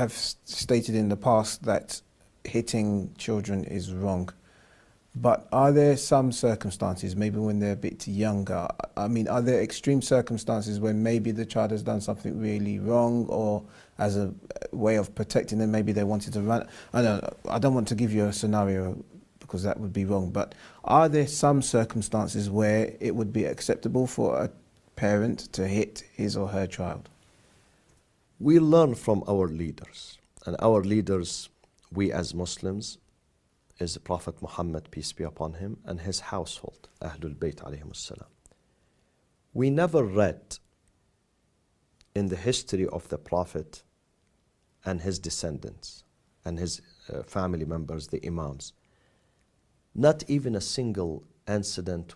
have stated in the past that hitting children is wrong. But are there some circumstances, maybe when they're a bit younger, I mean, are there extreme circumstances when maybe the child has done something really wrong, or as a way of protecting them, maybe they wanted to run? I don't want to give you a scenario because that would be wrong, but are there some circumstances where it would be acceptable for a parent to hit his or her child? We learn from our leaders, and our leaders, we as Muslims, is the Prophet Muhammad, peace be upon him, and his household, Ahlul Bayt alayhimus salam. We never read in the history of the Prophet and his descendants and his family members, the Imams, not even a single incident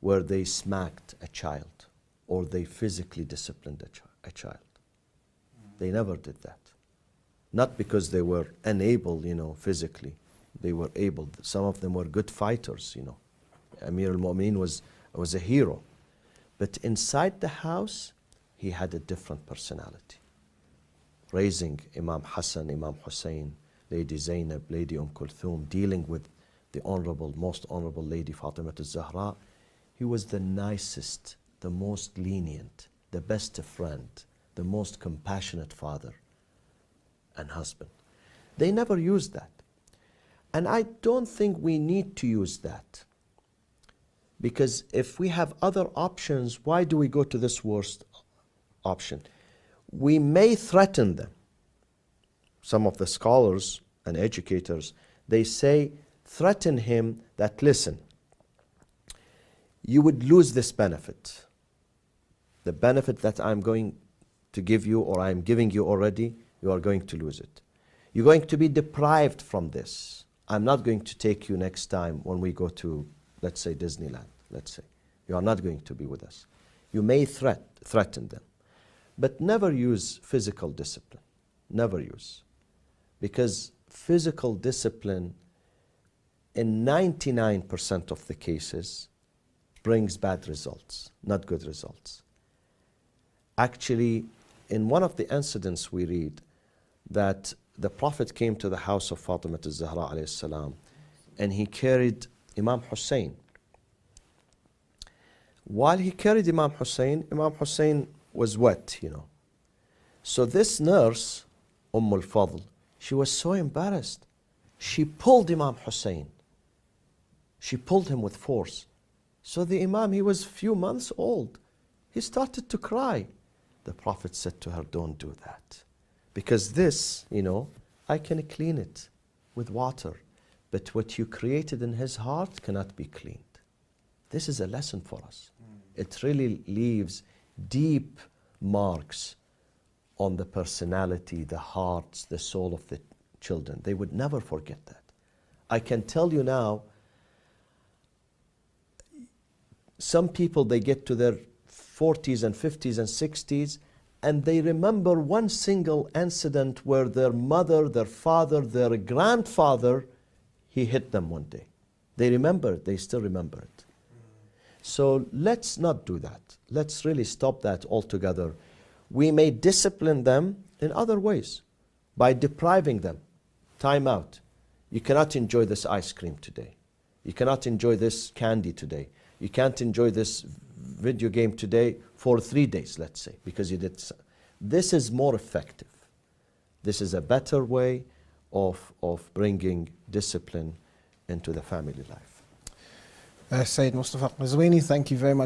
where they smacked a child or they physically disciplined a child. They never did that. Not because they were unable, physically. They were able. Some of them were good fighters, Amir al-Mu'mineen was a hero. But inside the house, he had a different personality. Raising Imam Hassan, Imam Hussein, Lady Zainab, Lady Kulthum, dealing with the most honorable Lady Fatima al-Zahra, he was the nicest, the most lenient, the best friend, the most compassionate father and husband. They never used that. And I don't think we need to use that. Because if we have other options, why do we go to this worst option? We may threaten them. Some of the scholars and educators, they say, threaten him that, listen, you would lose this benefit. The benefit that I'm going to give you, or I'm giving you already, you are going to lose it. You're going to be deprived from this. I'm not going to take you next time when we go to, let's say, Disneyland, let's say. You are not going to be with us. You may threaten them, but never use physical discipline. Never use. Because physical discipline, in 99% of the cases, brings bad results, not good results. Actually, in one of the incidents we read that the Prophet came to the house of Fatima al-Zahra alayhi salam, and he carried Imam Hussein. While he carried Imam Hussein was wet, So this nurse, al-Fadl, she was so embarrassed. She pulled Imam Hussein. She pulled him with force. So the Imam, he was a few months old. He started to cry. The Prophet said to her, don't do that. Because this, I can clean it with water. But what you created in his heart cannot be cleaned. This is a lesson for us. It really leaves deep marks on the personality, the hearts, the soul of the children. They would never forget that. I can tell you now, some people, they get to their 40s and 50s and 60s, and they remember one single incident where their mother, their father, their grandfather, he hit them one day. They remember it, they still remember it. So let's not do that. Let's really stop that altogether. We may discipline them in other ways by depriving them. Time out. You cannot enjoy this ice cream today. You cannot enjoy this candy today. You can't enjoy this video game today for 3 days, let's say, because you did. This is more effective. This is a better way of bringing discipline into the family life. Sayyid Mustafa Qazwini, thank you very much.